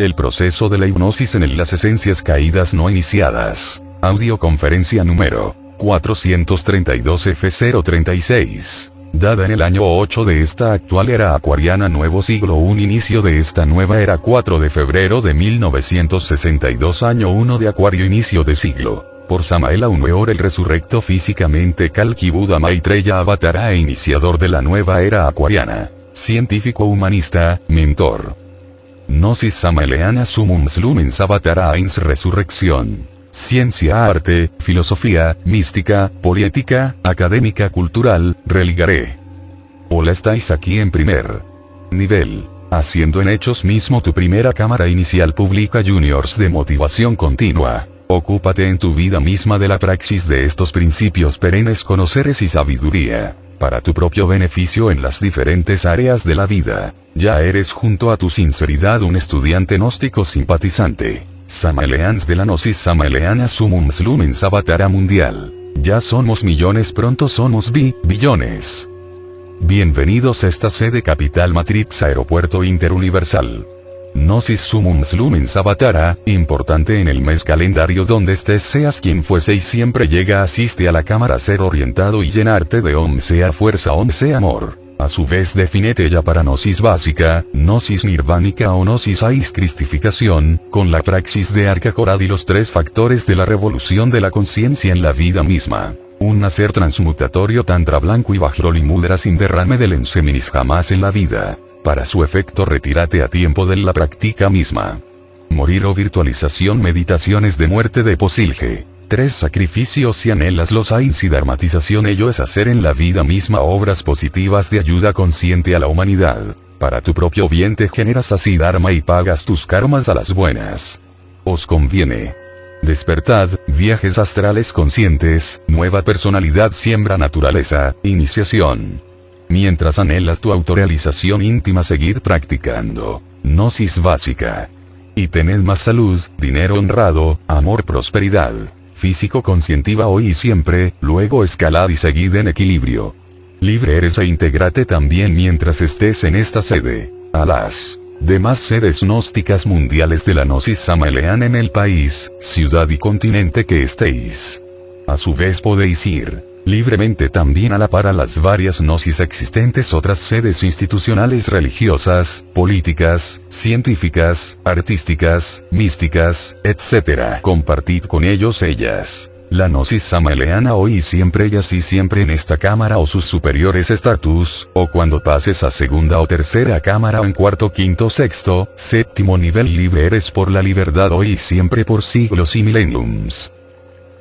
El proceso de la hipnosis en las esencias caídas no iniciadas. Audioconferencia número 432 F036. Dada en el año 8 de esta actual era acuariana nuevo siglo un inicio de esta nueva era 4 de febrero de 1962 año 1 de acuario inicio de siglo. Por Samael Aun Weor el resurrecto físicamente Kalki Buda Maitreya Avatara e iniciador de la nueva era acuariana. Científico humanista, mentor. Gnosis Samaeleana Sumums Lumens Avatara Ains Resurrección. Ciencia, arte, filosofía, mística, poliética, académica, cultural, religaré. Hola, estáis aquí en primer nivel, haciendo en hechos mismo tu primera cámara inicial pública juniors de motivación continua. Ocúpate en tu vida misma de la praxis de estos principios perennes conoceres y sabiduría, para tu propio beneficio en las diferentes áreas de la vida. Ya eres junto a tu sinceridad un estudiante gnóstico simpatizante. Samaeleans de la Gnosis Samaeleana Sumums Lumens Avatara Mundial. Ya somos millones, pronto somos billones. Bienvenidos a esta sede Capital Matrix Aeropuerto Interuniversal. Gnosis Sumums Lumens Avatara, importante en el mes calendario donde estés seas quien fuese y siempre llega asiste a la cámara ser orientado y llenarte de Om sea fuerza Om sea amor. A su vez defínete ya para Gnosis básica, Gnosis nirvánica o Gnosis Ais cristificación, con la praxis de Arca Corad y los tres factores de la revolución de la conciencia en la vida misma. Un nacer transmutatorio tantra blanco y Vajroli mudra sin derrame del enseminis jamás en la vida. Para su efecto retírate a tiempo de la práctica misma. Morir o virtualización meditaciones de muerte de Posilge. 3 sacrificios y anhelas los Ains y dharmatización ello es hacer en la vida misma obras positivas de ayuda consciente a la humanidad. Para tu propio bien te generas así dharma y pagas tus karmas a las buenas. Os conviene. Despertad, viajes astrales conscientes, nueva personalidad siembra naturaleza, iniciación. Mientras anhelas tu autorrealización íntima seguid practicando. Gnosis básica. Y tened más salud, dinero honrado, amor prosperidad. Físico conscientiva hoy y siempre, luego escalad y seguid en equilibrio. Libre eres e intégrate también mientras estés en esta sede. A las demás sedes gnósticas mundiales de la Gnosis Samaeleana en el país, ciudad y continente que estéis. A su vez podéis ir libremente también a la par a las varias gnosis existentes otras sedes institucionales religiosas, políticas, científicas, artísticas, místicas, etc. Compartid con ellos ellas. La Gnosis Samaeleana hoy y siempre y así siempre en esta cámara o sus superiores estatus, o cuando pases a segunda o tercera cámara o en cuarto, quinto, sexto, séptimo nivel libre eres por la libertad hoy y siempre por siglos y mileniums.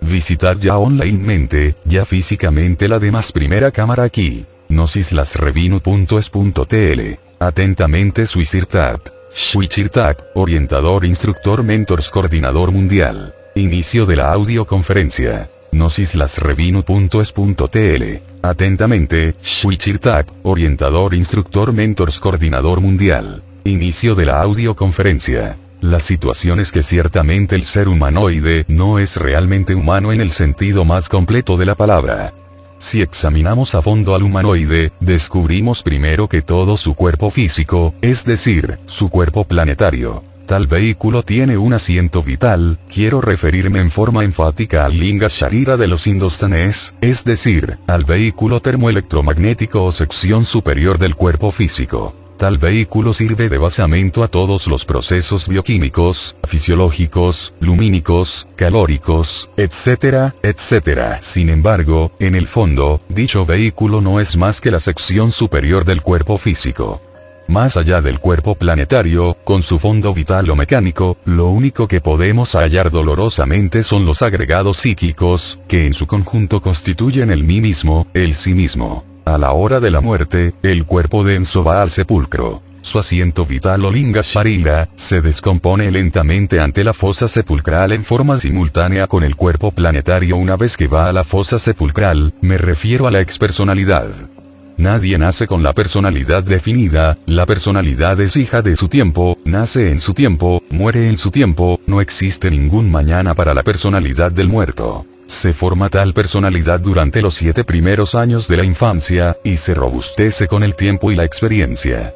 Visitad ya onlinemente, ya físicamente la demás primera cámara aquí. gnosislasrevinu.es.tl. Atentamente Suicirtap. Suicirtap, orientador, instructor, mentors, coordinador mundial. Inicio de la audioconferencia. gnosislasrevinu.es.tl. Atentamente, Suicirtap, orientador, instructor, mentors, coordinador mundial. Inicio de la audioconferencia. La situación es que ciertamente el ser humanoide no es realmente humano en el sentido más completo de la palabra. Si examinamos a fondo al humanoide, descubrimos primero que todo su cuerpo físico, es decir, su cuerpo planetario. Tal vehículo tiene un asiento vital, quiero referirme en forma enfática al Linga Sharira de los indostanes, es decir, al vehículo termoelectromagnético o sección superior del cuerpo físico. Tal vehículo sirve de basamento a todos los procesos bioquímicos, fisiológicos, lumínicos, calóricos, etcétera, etcétera. Sin embargo, en el fondo, dicho vehículo no es más que la sección superior del cuerpo físico. Más allá del cuerpo planetario, con su fondo vital o mecánico, lo único que podemos hallar dolorosamente son los agregados psíquicos, que en su conjunto constituyen el mí mismo, el sí mismo. A la hora de la muerte, el cuerpo denso va al sepulcro. Su asiento vital o Linga Sharira, se descompone lentamente ante la fosa sepulcral en forma simultánea con el cuerpo planetario. Una vez que va a la fosa sepulcral, me refiero a la expersonalidad. Nadie nace con la personalidad definida, la personalidad es hija de su tiempo, nace en su tiempo, muere en su tiempo, no existe ningún mañana para la personalidad del muerto. Se forma tal personalidad durante los 7 primeros años de la infancia, y se robustece con el tiempo y la experiencia.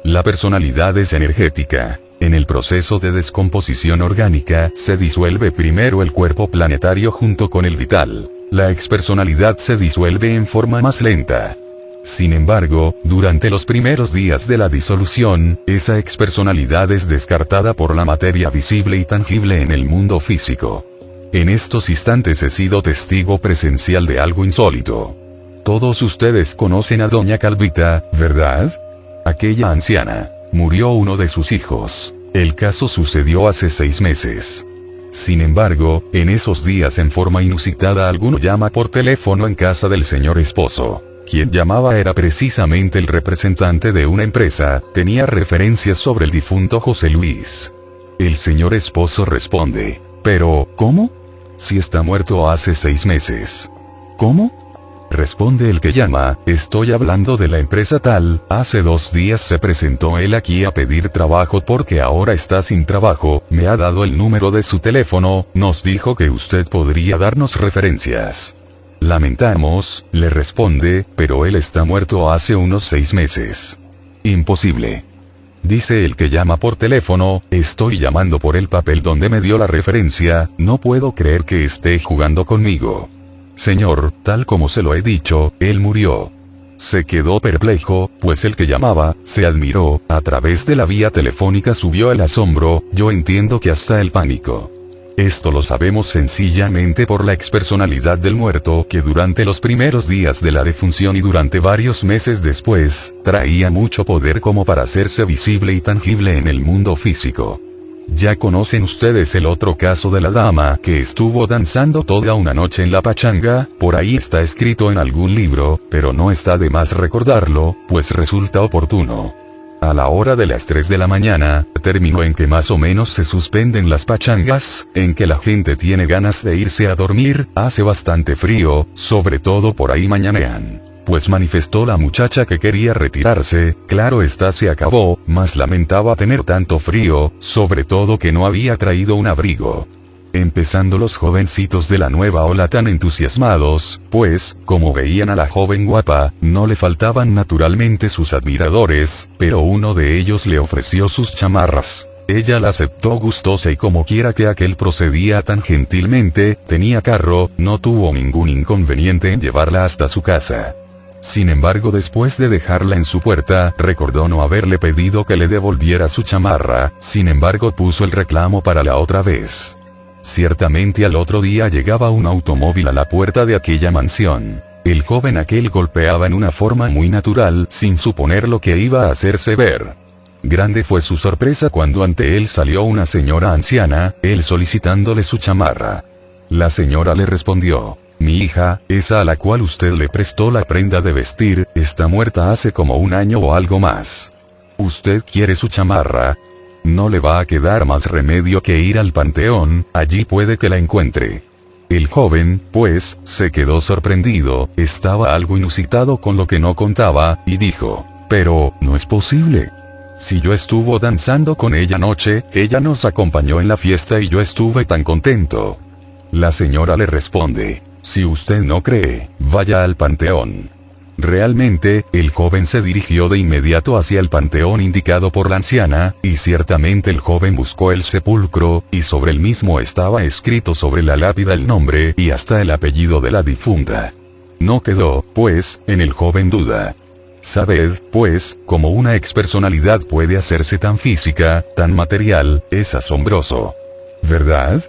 La personalidad es energética. En el proceso de descomposición orgánica, se disuelve primero el cuerpo planetario junto con el vital. La expersonalidad se disuelve en forma más lenta. Sin embargo, durante los primeros días de la disolución, esa expersonalidad es descartada por la materia visible y tangible en el mundo físico. En estos instantes he sido testigo presencial de algo insólito. Todos ustedes conocen a Doña Calvita, ¿verdad? Aquella anciana. Murió uno de sus hijos. El caso sucedió hace 6 meses. Sin embargo, en esos días en forma inusitada alguno llama por teléfono en casa del señor esposo. Quien llamaba era precisamente el representante de una empresa, tenía referencias sobre el difunto José Luis. El señor esposo responde, «¿Pero, cómo? Si está muerto hace 6 meses». «¿Cómo?». Responde el que llama, «Estoy hablando de la empresa tal, hace 2 días se presentó él aquí a pedir trabajo porque ahora está sin trabajo, me ha dado el número de su teléfono, nos dijo que usted podría darnos referencias». «Lamentamos», le responde, «pero él está muerto hace unos 6 meses». «Imposible». Dice el que llama por teléfono, «Estoy llamando por el papel donde me dio la referencia, no puedo creer que esté jugando conmigo». «Señor, tal como se lo he dicho, él murió». Se quedó perplejo, pues el que llamaba, se admiró, a través de la vía telefónica subió el asombro, yo entiendo que hasta el pánico. Esto lo sabemos sencillamente por la expersonalidad del muerto que durante los primeros días de la defunción y durante varios meses después, traía mucho poder como para hacerse visible y tangible en el mundo físico. Ya conocen ustedes el otro caso de la dama que estuvo danzando toda una noche en la pachanga, por ahí está escrito en algún libro, pero no está de más recordarlo, pues resulta oportuno. A la hora de las 3 de la mañana, término en que más o menos se suspenden las pachangas, en que la gente tiene ganas de irse a dormir, hace bastante frío, sobre todo por ahí mañanean. Pues manifestó la muchacha que quería retirarse, claro está se acabó, mas lamentaba tener tanto frío, sobre todo que no había traído un abrigo. Empezando los jovencitos de la nueva ola tan entusiasmados, pues, como veían a la joven guapa, no le faltaban naturalmente sus admiradores, pero uno de ellos le ofreció sus chamarras. Ella la aceptó gustosa y como quiera que aquel procedía tan gentilmente, tenía carro, no tuvo ningún inconveniente en llevarla hasta su casa. Sin embargo, después de dejarla en su puerta, recordó no haberle pedido que le devolviera su chamarra, sin embargo puso el reclamo para la otra vez. Ciertamente al otro día llegaba un automóvil a la puerta de aquella mansión. El joven aquel golpeaba en una forma muy natural, sin suponer lo que iba a hacerse ver. Grande fue su sorpresa cuando ante él salió una señora anciana, él solicitándole su chamarra. La señora le respondió, «Mi hija, esa a la cual usted le prestó la prenda de vestir, está muerta hace como 1 año o algo más. ¿Usted quiere su chamarra? No le va a quedar más remedio que ir al panteón, allí puede que la encuentre». El joven, pues, se quedó sorprendido, estaba algo inusitado con lo que no contaba, y dijo, «Pero, no es posible. Si yo estuve danzando con ella anoche, ella nos acompañó en la fiesta y yo estuve tan contento». La señora le responde, «Si usted no cree, vaya al panteón». Realmente, el joven se dirigió de inmediato hacia el panteón indicado por la anciana, y ciertamente el joven buscó el sepulcro, y sobre el mismo estaba escrito sobre la lápida el nombre y hasta el apellido de la difunta. No quedó, pues, en el joven duda. Sabed, pues, cómo una expersonalidad puede hacerse tan física, tan material, es asombroso. ¿Verdad?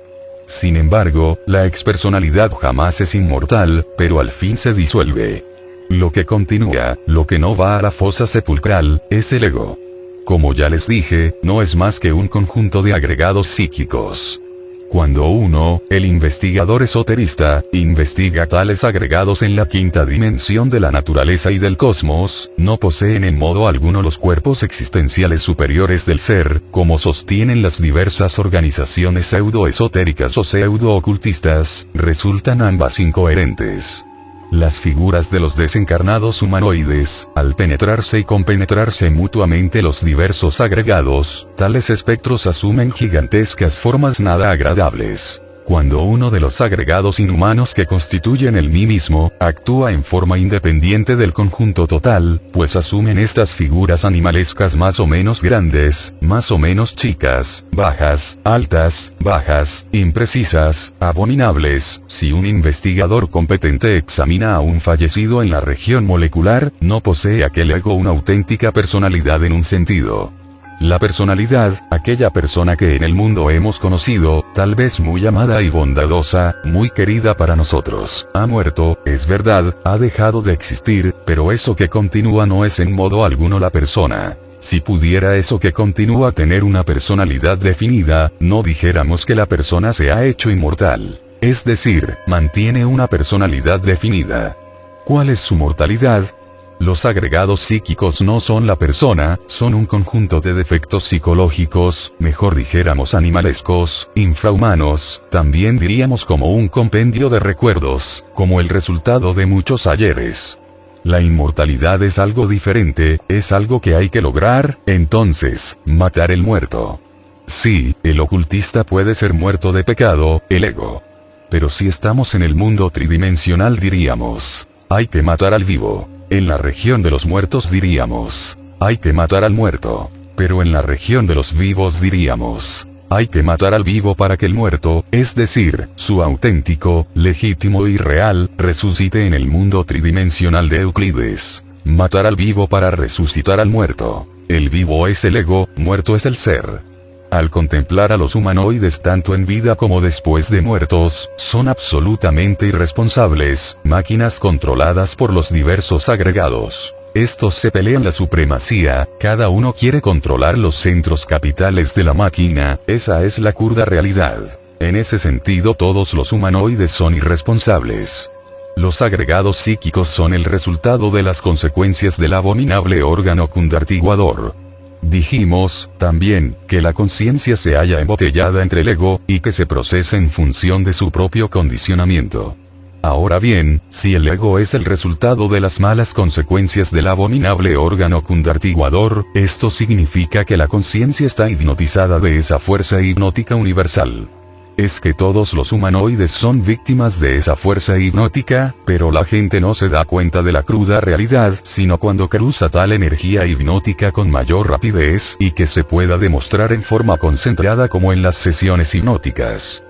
Sin embargo, la expersonalidad jamás es inmortal, pero al fin se disuelve. Lo que continúa, lo que no va a la fosa sepulcral, es el ego. Como ya les dije, no es más que un conjunto de agregados psíquicos. Cuando uno, el investigador esoterista, investiga tales agregados en la 5ª dimensión de la naturaleza y del cosmos, no poseen en modo alguno los cuerpos existenciales superiores del ser, como sostienen las diversas organizaciones pseudo-esotéricas o pseudo-ocultistas, resultan ambas incoherentes. Las figuras de los desencarnados humanoides, al penetrarse y compenetrarse mutuamente los diversos agregados, tales espectros asumen gigantescas formas nada agradables. Cuando uno de los agregados inhumanos que constituyen el mí mismo, actúa en forma independiente del conjunto total, pues asumen estas figuras animalescas más o menos grandes, más o menos chicas, bajas, altas, bajas, imprecisas, abominables. Si un investigador competente examina a un fallecido en la región molecular, no posee aquel ego una auténtica personalidad en un sentido. La personalidad, aquella persona que en el mundo hemos conocido, tal vez muy amada y bondadosa, muy querida para nosotros, ha muerto, es verdad, ha dejado de existir, pero eso que continúa no es en modo alguno la persona. Si pudiera eso que continúa tener una personalidad definida, no dijéramos que la persona se ha hecho inmortal. Es decir, mantiene una personalidad definida. ¿Cuál es su mortalidad? Los agregados psíquicos no son la persona, son un conjunto de defectos psicológicos, mejor dijéramos animalescos, infrahumanos, también diríamos como un compendio de recuerdos, como el resultado de muchos ayeres. La inmortalidad es algo diferente, es algo que hay que lograr, entonces, matar el muerto. Sí, el ocultista puede ser muerto de pecado, el ego. Pero si estamos en el mundo tridimensional diríamos, hay que matar al vivo. En la región de los muertos diríamos, hay que matar al muerto. Pero en la región de los vivos diríamos, hay que matar al vivo para que el muerto, es decir, su auténtico, legítimo y real, resucite en el mundo tridimensional de Euclides. Matar al vivo para resucitar al muerto. El vivo es el ego, muerto es el ser. Al contemplar a los humanoides tanto en vida como después de muertos, son absolutamente irresponsables, máquinas controladas por los diversos agregados. Estos se pelean la supremacía, cada uno quiere controlar los centros capitales de la máquina, esa es la cruda realidad. En ese sentido todos los humanoides son irresponsables. Los agregados psíquicos son el resultado de las consecuencias del abominable órgano cundartiguador. Dijimos, también, que la conciencia se halla embotellada entre el ego, y que se procesa en función de su propio condicionamiento. Ahora bien, si el ego es el resultado de las malas consecuencias del abominable órgano cundartiguador, esto significa que la conciencia está hipnotizada de esa fuerza hipnótica universal. Es que todos los humanoides son víctimas de esa fuerza hipnótica, pero la gente no se da cuenta de la cruda realidad, sino cuando cruza tal energía hipnótica con mayor rapidez, y que se pueda demostrar en forma concentrada como en las sesiones hipnóticas.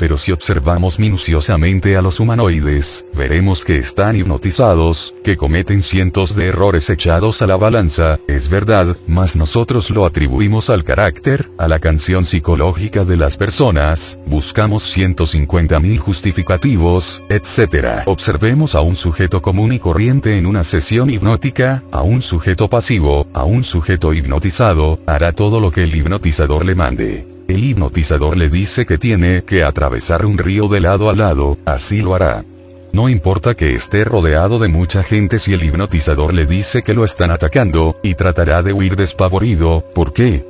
Pero si observamos minuciosamente a los humanoides, veremos que están hipnotizados, que cometen cientos de errores echados a la balanza, es verdad, mas nosotros lo atribuimos al carácter, a la canción psicológica de las personas, buscamos 150.000 justificativos, etc. Observemos a un sujeto común y corriente en una sesión hipnótica, a un sujeto pasivo, a un sujeto hipnotizado, hará todo lo que el hipnotizador le mande. El hipnotizador le dice que tiene que atravesar un río de lado a lado, así lo hará. No importa que esté rodeado de mucha gente si el hipnotizador le dice que lo están atacando, y tratará de huir despavorido, ¿por qué?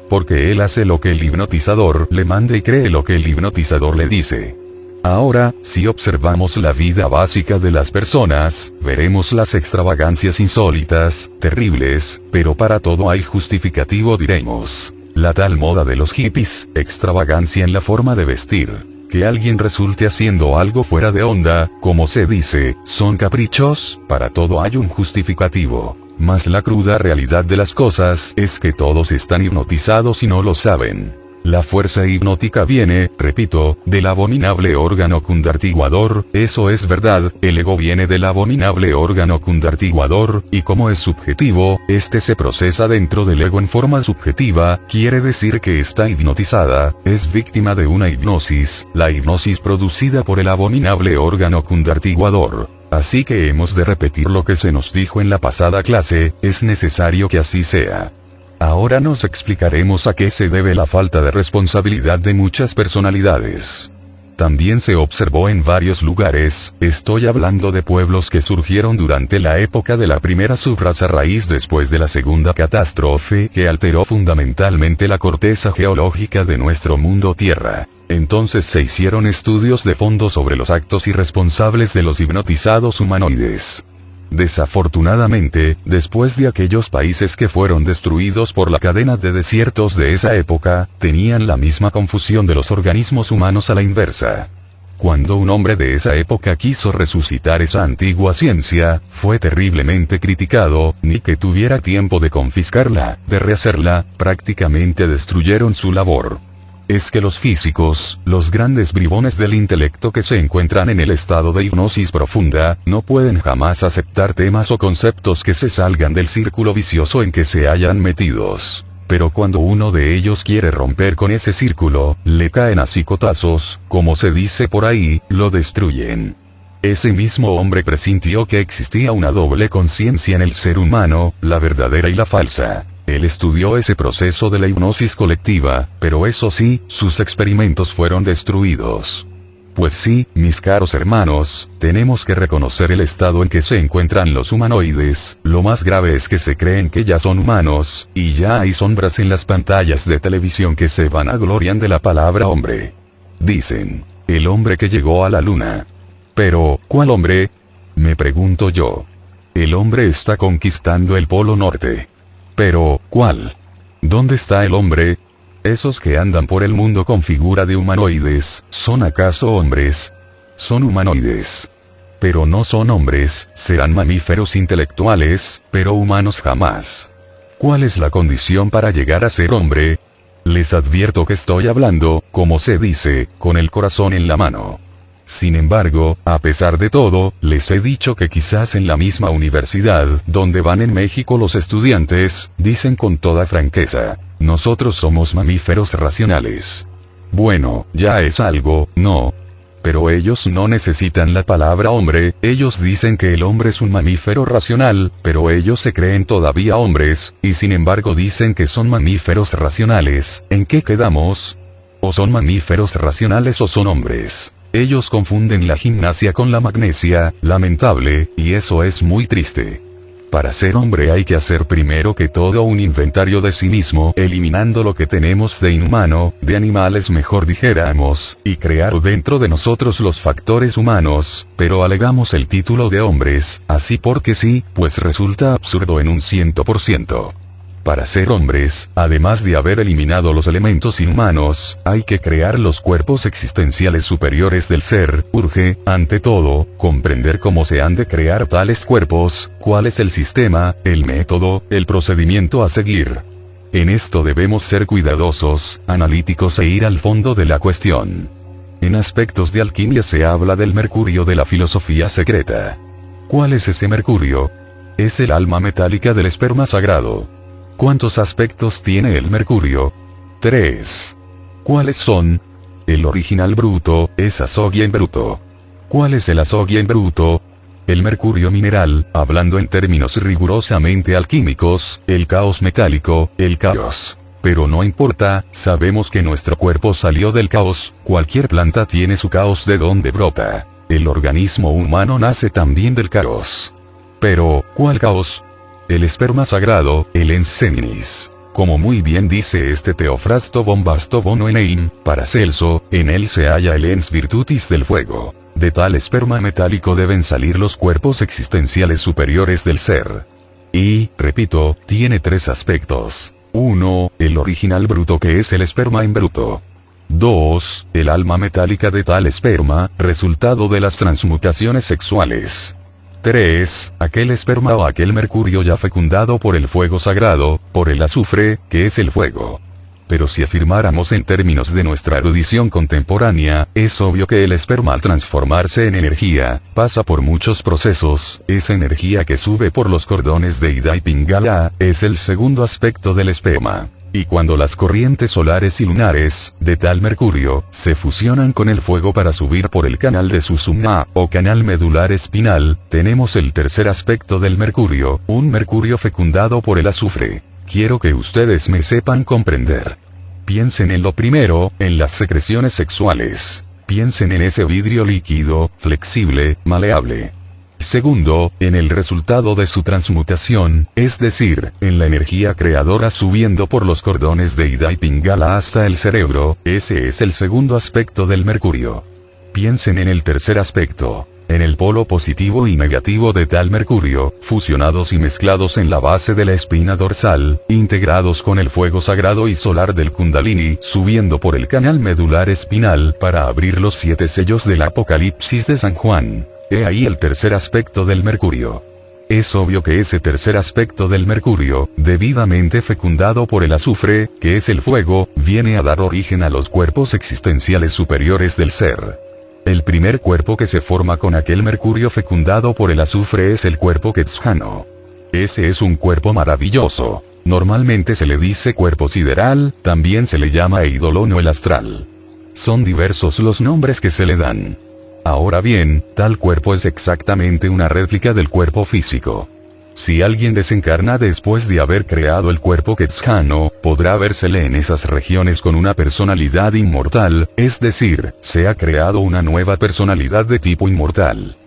Porque él hace lo que el hipnotizador le mande y cree lo que el hipnotizador le dice. Ahora, si observamos la vida básica de las personas, veremos las extravagancias insólitas, terribles, pero para todo hay justificativo diremos. La tal moda de los hippies, extravagancia en la forma de vestir. Que alguien resulte haciendo algo fuera de onda, como se dice, son caprichos, para todo hay un justificativo. Mas la cruda realidad de las cosas es que todos están hipnotizados y no lo saben. La fuerza hipnótica viene, repito, del abominable órgano cundartiguador, eso es verdad, el ego viene del abominable órgano cundartiguador, y como es subjetivo, este se procesa dentro del ego en forma subjetiva, quiere decir que está hipnotizada, es víctima de una hipnosis, la hipnosis producida por el abominable órgano cundartiguador. Así que hemos de repetir lo que se nos dijo en la pasada clase, es necesario que así sea. Ahora nos explicaremos a qué se debe la falta de responsabilidad de muchas personalidades. También se observó en varios lugares, estoy hablando de pueblos que surgieron durante la época de la primera subraza raíz después de la segunda catástrofe que alteró fundamentalmente la corteza geológica de nuestro mundo Tierra. Entonces se hicieron estudios de fondo sobre los actos irresponsables de los hipnotizados humanoides. Desafortunadamente, después de aquellos países que fueron destruidos por la cadena de desiertos de esa época, tenían la misma confusión de los organismos humanos a la inversa. Cuando un hombre de esa época quiso resucitar esa antigua ciencia, fue terriblemente criticado, ni que tuviera tiempo de confiscarla, de rehacerla, prácticamente destruyeron su labor. Es que los físicos, los grandes bribones del intelecto que se encuentran en el estado de hipnosis profunda, no pueden jamás aceptar temas o conceptos que se salgan del círculo vicioso en que se hayan metidos. Pero cuando uno de ellos quiere romper con ese círculo, le caen a sicotazos, como se dice por ahí, lo destruyen. Ese mismo hombre presintió que existía una doble conciencia en el ser humano, la verdadera y la falsa. Él estudió ese proceso de la hipnosis colectiva, pero eso sí, sus experimentos fueron destruidos. Pues sí, mis caros hermanos, tenemos que reconocer el estado en que se encuentran los humanoides. Lo más grave es que se creen que ya son humanos, y ya hay sombras en las pantallas de televisión que se vanaglorian de la palabra hombre. Dicen, el hombre que llegó a la luna. Pero, ¿cuál hombre? Me pregunto yo. El hombre está conquistando el Polo Norte. Pero, ¿cuál? ¿Dónde está el hombre? Esos que andan por el mundo con figura de humanoides, ¿son acaso hombres? Son humanoides. Pero no son hombres, serán mamíferos intelectuales, pero humanos jamás. ¿Cuál es la condición para llegar a ser hombre? Les advierto que estoy hablando, como se dice, con el corazón en la mano. Sin embargo, a pesar de todo, les he dicho que quizás en la misma universidad, donde van en México los estudiantes, dicen con toda franqueza, nosotros somos mamíferos racionales. Bueno, ya es algo, ¿no? Pero ellos no necesitan la palabra hombre, ellos dicen que el hombre es un mamífero racional, pero ellos se creen todavía hombres, y sin embargo dicen que son mamíferos racionales. ¿En qué quedamos? O son mamíferos racionales o son hombres. Ellos confunden la gimnasia con la magnesia, lamentable, y eso es muy triste. Para ser hombre hay que hacer primero que todo un inventario de sí mismo, eliminando lo que tenemos de inhumano, de animales mejor dijéramos, y crear dentro de nosotros los factores humanos, pero alegamos el título de hombres, así porque sí, pues resulta absurdo en un 100%. Para ser hombres, además de haber eliminado los elementos inhumanos, hay que crear los cuerpos existenciales superiores del ser. Urge, ante todo, comprender cómo se han de crear tales cuerpos, cuál es el sistema, el método, el procedimiento a seguir. En esto debemos ser cuidadosos, analíticos e ir al fondo de la cuestión. En aspectos de alquimia se habla del mercurio de la filosofía secreta. ¿Cuál es ese mercurio? Es el alma metálica del esperma sagrado. ¿Cuántos aspectos tiene el mercurio? 3. ¿Cuáles son? El original bruto, es azogue en bruto. ¿Cuál es el azogue en bruto? El mercurio mineral, hablando en términos rigurosamente alquímicos, el caos metálico, el caos. Pero no importa, sabemos que nuestro cuerpo salió del caos, cualquier planta tiene su caos de donde brota. El organismo humano nace también del caos. Pero, ¿cuál caos? El esperma sagrado, el ens seminis. Como muy bien dice este Teofrasto Bombasto Bono Enein, Paracelso, en él se halla el ens virtutis del fuego. De tal esperma metálico deben salir los cuerpos existenciales superiores del ser. Y, repito, tiene 3 aspectos. 1. El original bruto que es el esperma en bruto. 2. El alma metálica de tal esperma, resultado de las transmutaciones sexuales. 3. Aquel esperma o aquel mercurio ya fecundado por el fuego sagrado, por el azufre, que es el fuego. Pero si afirmáramos en términos de nuestra erudición contemporánea, es obvio que el esperma al transformarse en energía, pasa por muchos procesos. Esa energía que sube por los cordones de Ida y Pingala, es el segundo aspecto del esperma. Y cuando las corrientes solares y lunares, de tal mercurio, se fusionan con el fuego para subir por el canal de Susumna, o canal medular espinal, tenemos el tercer aspecto del mercurio, un mercurio fecundado por el azufre. Quiero que ustedes me sepan comprender. Piensen en lo primero, en las secreciones sexuales. Piensen en ese vidrio líquido, flexible, maleable. Segundo, en el resultado de su transmutación, es decir, en la energía creadora subiendo por los cordones de Ida y Pingala hasta el cerebro, ese es el segundo aspecto del mercurio. Piensen en el tercer aspecto. En el polo positivo y negativo de tal mercurio, fusionados y mezclados en la base de la espina dorsal, integrados con el fuego sagrado y solar del Kundalini, subiendo por el canal medular espinal para abrir los 7 sellos del Apocalipsis de San Juan. He ahí el tercer aspecto del mercurio. Es obvio que ese tercer aspecto del mercurio, debidamente fecundado por el azufre, que es el fuego, viene a dar origen a los cuerpos existenciales superiores del ser. El primer cuerpo que se forma con aquel mercurio fecundado por el azufre es el cuerpo quetzjano. Ese es un cuerpo maravilloso. Normalmente se le dice cuerpo sideral, también se le llama eidolon o el astral. Son diversos los nombres que se le dan. Ahora bien, tal cuerpo es exactamente una réplica del cuerpo físico. Si alguien desencarna después de haber creado el cuerpo quetzjano, podrá vérsele en esas regiones con una personalidad inmortal, es decir, se ha creado una nueva personalidad de tipo inmortal.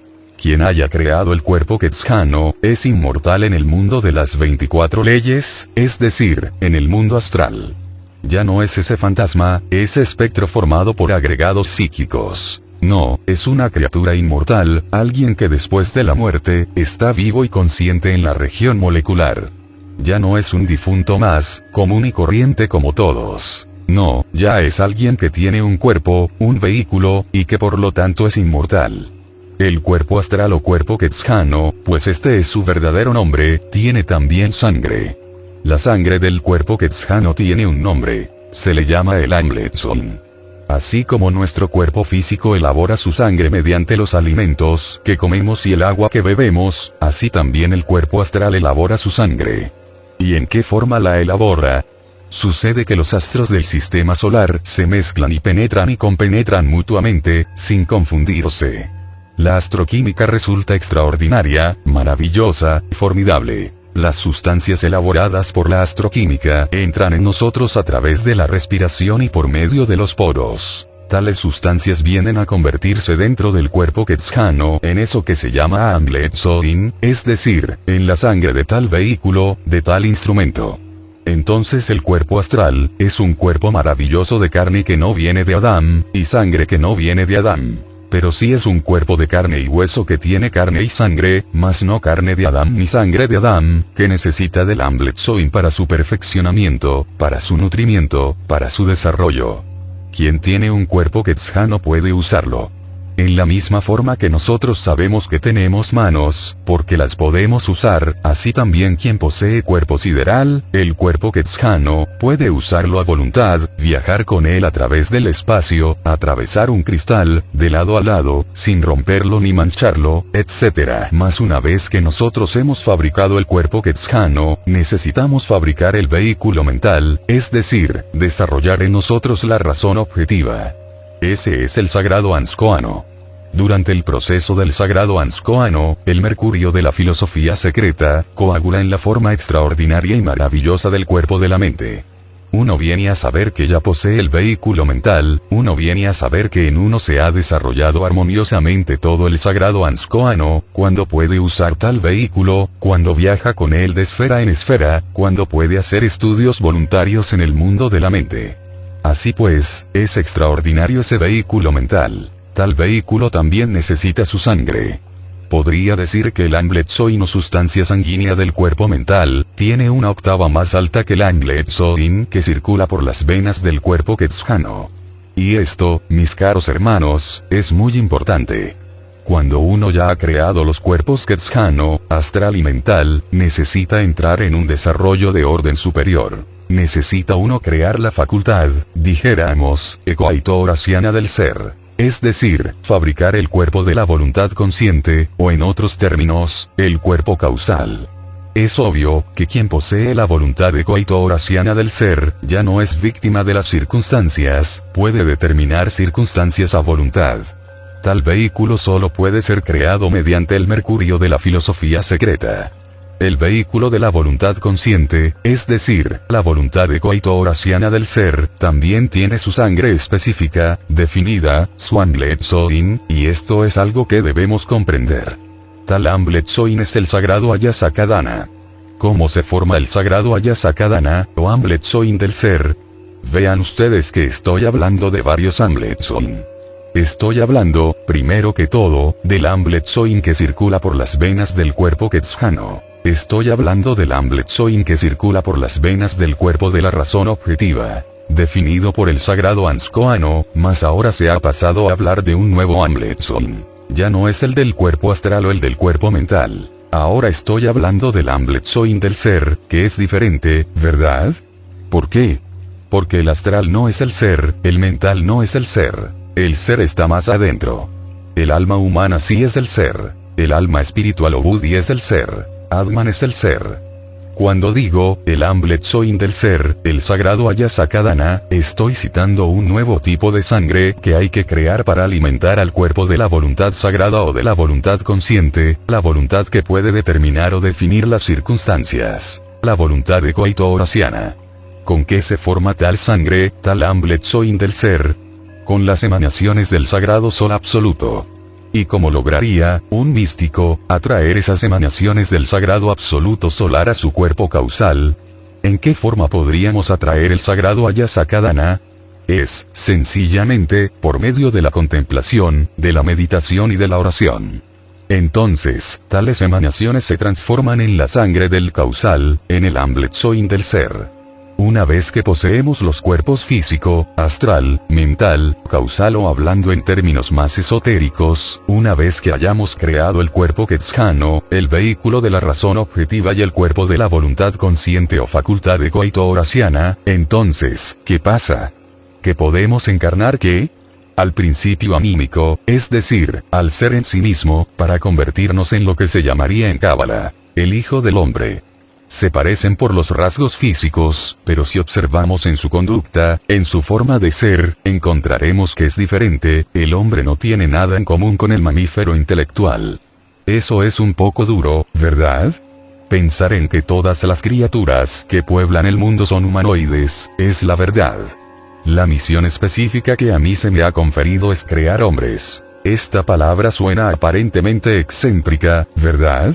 Quien haya creado el cuerpo quetzjano, es inmortal en el mundo de las 24 leyes, es decir, en el mundo astral. Ya no es ese fantasma, ese espectro formado por agregados psíquicos. No, es una criatura inmortal, alguien que después de la muerte, está vivo y consciente en la región molecular. Ya no es un difunto más, común y corriente como todos. No, ya es alguien que tiene un cuerpo, un vehículo, y que por lo tanto es inmortal. El cuerpo astral o cuerpo quetzjano, pues este es su verdadero nombre, tiene también sangre. La sangre del cuerpo quetzjano tiene un nombre. Se le llama el Amletzoin. Así como nuestro cuerpo físico elabora su sangre mediante los alimentos que comemos y el agua que bebemos, así también el cuerpo astral elabora su sangre. ¿Y en qué forma la elabora? Sucede que los astros del sistema solar se mezclan y penetran y compenetran mutuamente, sin confundirse. La astroquímica resulta extraordinaria, maravillosa, formidable. Las sustancias elaboradas por la astroquímica entran en nosotros a través de la respiración y por medio de los poros. Tales sustancias vienen a convertirse dentro del cuerpo quetzjano en eso que se llama Amletzoin, es decir, en la sangre de tal vehículo, de tal instrumento. Entonces el cuerpo astral es un cuerpo maravilloso de carne que no viene de Adán, y sangre que no viene de Adán. Pero sí es un cuerpo de carne y hueso que tiene carne y sangre, mas no carne de Adán ni sangre de Adán, que necesita del Amletzoin para su perfeccionamiento, para su nutrimiento, para su desarrollo. Quien tiene un cuerpo quetzjano puede usarlo. En la misma forma que nosotros sabemos que tenemos manos, porque las podemos usar, así también quien posee cuerpo sideral, el cuerpo quetzjano, puede usarlo a voluntad, viajar con él a través del espacio, atravesar un cristal, de lado a lado, sin romperlo ni mancharlo, etc. Mas una vez que nosotros hemos fabricado el cuerpo quetzjano, necesitamos fabricar el vehículo mental, es decir, desarrollar en nosotros la razón objetiva. Ese es el sagrado Anscoano. Durante el proceso del sagrado Anscoano, el mercurio de la filosofía secreta, coagula en la forma extraordinaria y maravillosa del cuerpo de la mente. Uno viene a saber que ya posee el vehículo mental, uno viene a saber que en uno se ha desarrollado armoniosamente todo el sagrado Anscoano, cuando puede usar tal vehículo, cuando viaja con él de esfera en esfera, cuando puede hacer estudios voluntarios en el mundo de la mente. Así pues, es extraordinario ese vehículo mental. Tal vehículo también necesita su sangre. Podría decir que el Amletzoin o sustancia sanguínea del cuerpo mental, tiene una octava más alta que el Amletzoin que circula por las venas del cuerpo quetzjano. Y esto, mis caros hermanos, es muy importante. Cuando uno ya ha creado los cuerpos quetzjano, astral y mental, necesita entrar en un desarrollo de orden superior. Necesita uno crear la facultad, dijéramos, ecoautohoraciana del ser. Es decir, fabricar el cuerpo de la voluntad consciente, o en otros términos, el cuerpo causal. Es obvio, que quien posee la voluntad ecoautohoraciana del ser, ya no es víctima de las circunstancias, puede determinar circunstancias a voluntad. Tal vehículo solo puede ser creado mediante el mercurio de la filosofía secreta. El vehículo de la voluntad consciente, es decir, la voluntad ecoautohoraciana del ser, también tiene su sangre específica, definida, su Amletzoin, y esto es algo que debemos comprender. Tal Amletzoin es el sagrado Ayasakadana. ¿Cómo se forma el sagrado Ayasakadana, o Amletzoin del ser? Vean ustedes que estoy hablando de varios Amletzoin. Estoy hablando, primero que todo, del Ambletzoin que circula por las venas del cuerpo quetzjano. Estoy hablando del Ambletzoin que circula por las venas del cuerpo de la razón objetiva, definido por el sagrado Anscoano, mas ahora se ha pasado a hablar de un nuevo Ambletzoin. Ya no es el del cuerpo astral o el del cuerpo mental. Ahora estoy hablando del Ambletzoin del ser, que es diferente, ¿verdad? ¿Por qué? Porque el astral no es el ser, el mental no es el ser. El ser está más adentro. El alma humana sí es el ser. El alma espiritual o Buddhi es el ser. Atman es el ser. Cuando digo, el Ambletzoin del ser, el sagrado Ayasakadana, estoy citando un nuevo tipo de sangre que hay que crear para alimentar al cuerpo de la voluntad sagrada o de la voluntad consciente, la voluntad que puede determinar o definir las circunstancias, la voluntad ecoito-horasiana. ¿Con qué se forma tal sangre, tal Ambletzoin del ser? Con las emanaciones del sagrado sol absoluto. ¿Y cómo lograría, un místico, atraer esas emanaciones del sagrado absoluto solar a su cuerpo causal? ¿En qué forma podríamos atraer el sagrado Ayasakadana? Es, sencillamente, por medio de la contemplación, de la meditación y de la oración. Entonces, tales emanaciones se transforman en la sangre del causal, en el Ambletzoin del ser. Una vez que poseemos los cuerpos físico, astral, mental, causal o hablando en términos más esotéricos, una vez que hayamos creado el cuerpo quetzjano, el vehículo de la razón objetiva y el cuerpo de la voluntad consciente o facultad ecoito-horasiana, entonces, ¿qué pasa? ¿Que podemos encarnar qué? Al principio anímico, es decir, al ser en sí mismo, para convertirnos en lo que se llamaría en Cábala, el Hijo del Hombre. Se parecen por los rasgos físicos, pero si observamos en su conducta, en su forma de ser, encontraremos que es diferente. El hombre no tiene nada en común con el mamífero intelectual. Eso es un poco duro, ¿verdad? Pensar en que todas las criaturas que pueblan el mundo son humanoides, es la verdad. La misión específica que a mí se me ha conferido es crear hombres. Esta palabra suena aparentemente excéntrica, ¿verdad?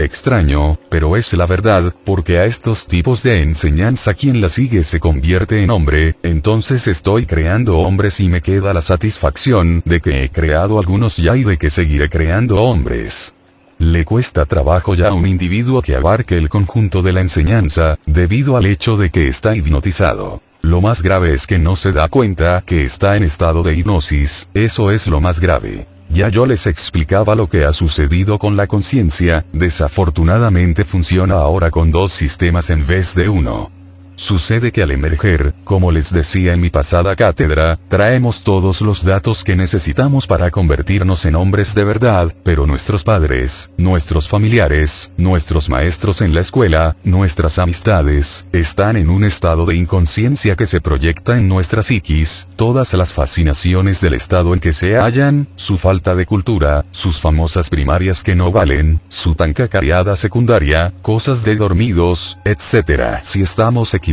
Extraño, pero es la verdad, porque a estos tipos de enseñanza quien la sigue se convierte en hombre. Entonces estoy creando hombres y me queda la satisfacción de que he creado algunos ya y de que seguiré creando hombres. Le cuesta trabajo ya a un individuo que abarque el conjunto de la enseñanza, debido al hecho de que está hipnotizado. Lo más grave es que no se da cuenta que está en estado de hipnosis, eso es lo más grave. Ya yo les explicaba lo que ha sucedido con la conciencia, desafortunadamente funciona ahora con dos sistemas en vez de uno. Sucede que al emerger, como les decía en mi pasada cátedra, traemos todos los datos que necesitamos para convertirnos en hombres de verdad, pero nuestros padres, nuestros familiares, nuestros maestros en la escuela, nuestras amistades, están en un estado de inconsciencia que se proyecta en nuestra psiquis, todas las fascinaciones del estado en que se hallan, su falta de cultura, sus famosas primarias que no valen, su tan cacareada secundaria, cosas de dormidos, etc. Si estamos equivocados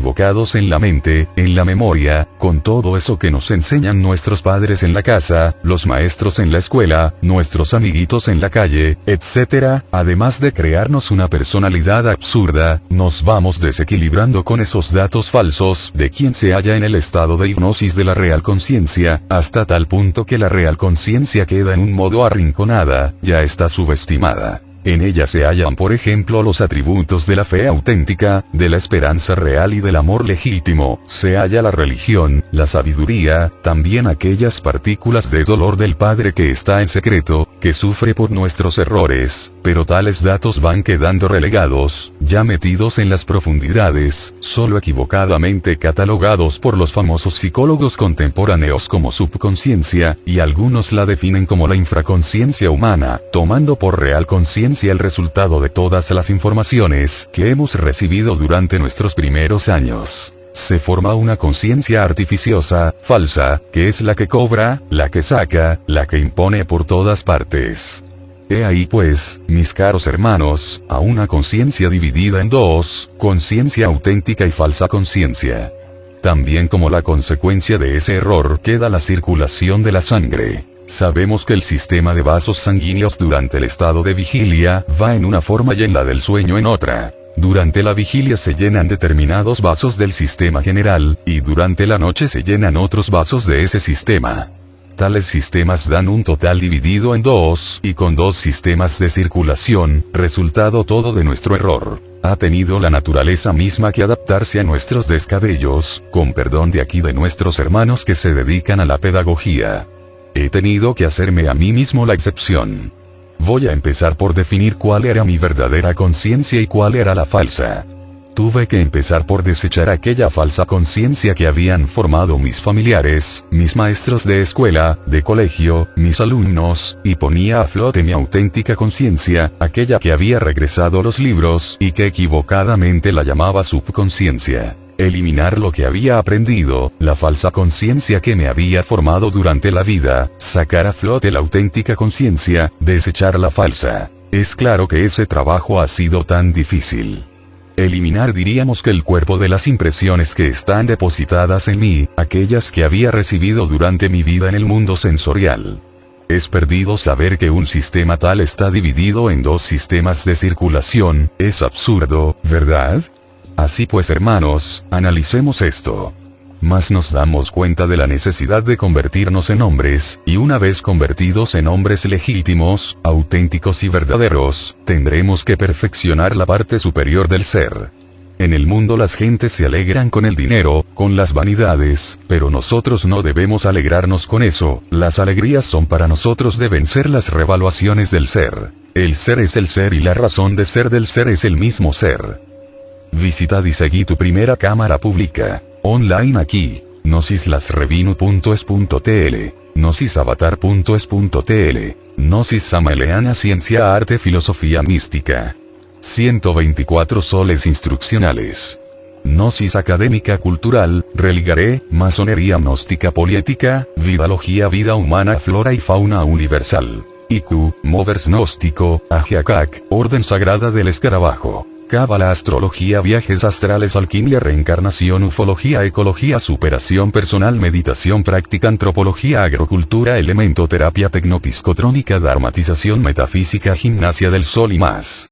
en la mente, en la memoria, con todo eso que nos enseñan nuestros padres en la casa, los maestros en la escuela, nuestros amiguitos en la calle, etc., además de crearnos una personalidad absurda, nos vamos desequilibrando con esos datos falsos de quien se halla en el estado de hipnosis de la real conciencia, hasta tal punto que la real conciencia queda en un modo arrinconada, ya está subestimada. En ella se hallan por ejemplo los atributos de la fe auténtica, de la esperanza real y del amor legítimo, se halla la religión, la sabiduría, también aquellas partículas de dolor del Padre que está en secreto, que sufre por nuestros errores, pero tales datos van quedando relegados, ya metidos en las profundidades, solo equivocadamente catalogados por los famosos psicólogos contemporáneos como subconsciencia, y algunos la definen como la infraconsciencia humana, tomando por real conciencia el resultado de todas las informaciones que hemos recibido durante nuestros primeros años. Se forma una conciencia artificiosa, falsa, que es la que cobra, la que saca, la que impone por todas partes. He ahí pues, mis caros hermanos, a una conciencia dividida en dos, conciencia auténtica y falsa conciencia. También como la consecuencia de ese error queda la circulación de la sangre. Sabemos que el sistema de vasos sanguíneos durante el estado de vigilia va en una forma y en la del sueño en otra. Durante la vigilia se llenan determinados vasos del sistema general, y durante la noche se llenan otros vasos de ese sistema. Tales sistemas dan un total dividido en dos, y con dos sistemas de circulación, resultado todo de nuestro error. Ha tenido la naturaleza misma que adaptarse a nuestros descabellos, con perdón de aquí de nuestros hermanos que se dedican a la pedagogía. He tenido que hacerme a mí mismo la excepción. Voy a empezar por definir cuál era mi verdadera conciencia y cuál era la falsa. Tuve que empezar por desechar aquella falsa conciencia que habían formado mis familiares, mis maestros de escuela, de colegio, mis alumnos, y ponía a flote mi auténtica conciencia, aquella que había regresado los libros, y que equivocadamente la llamaba subconsciencia. Eliminar lo que había aprendido, la falsa conciencia que me había formado durante la vida, sacar a flote la auténtica conciencia, desechar la falsa. Es claro que ese trabajo ha sido tan difícil. Eliminar diríamos que el cuerpo de las impresiones que están depositadas en mí, aquellas que había recibido durante mi vida en el mundo sensorial. Es perdido saber que un sistema tal está dividido en dos sistemas de circulación, es absurdo, ¿verdad? Así pues hermanos, analicemos esto. Mas nos damos cuenta de la necesidad de convertirnos en hombres, y una vez convertidos en hombres legítimos, auténticos y verdaderos, tendremos que perfeccionar la parte superior del ser. En el mundo las gentes se alegran con el dinero, con las vanidades, pero nosotros no debemos alegrarnos con eso, las alegrías son para nosotros deben ser las revaluaciones del ser. El ser es el ser y la razón de ser del ser es el mismo ser. Visitad y seguí tu primera cámara pública. Online aquí, nosislasrevinu.es.tl, nosisavatar.es.tl, Gnosis Samaleana Ciencia Arte Filosofía Mística. 124 soles instruccionales. Gnosis Académica Cultural, Religaré, Masonería Gnóstica Poliética, Vidalogía Vida Humana Flora y Fauna Universal. IQ, Movers Gnóstico, Ajiacac, Orden Sagrada del Escarabajo. Cábala, astrología, viajes astrales, alquimia, reencarnación, ufología, ecología, superación personal, meditación, práctica, antropología, agrocultura, elemento, terapia, tecnopsicotrónica, dharmatización, metafísica, gimnasia del sol y más.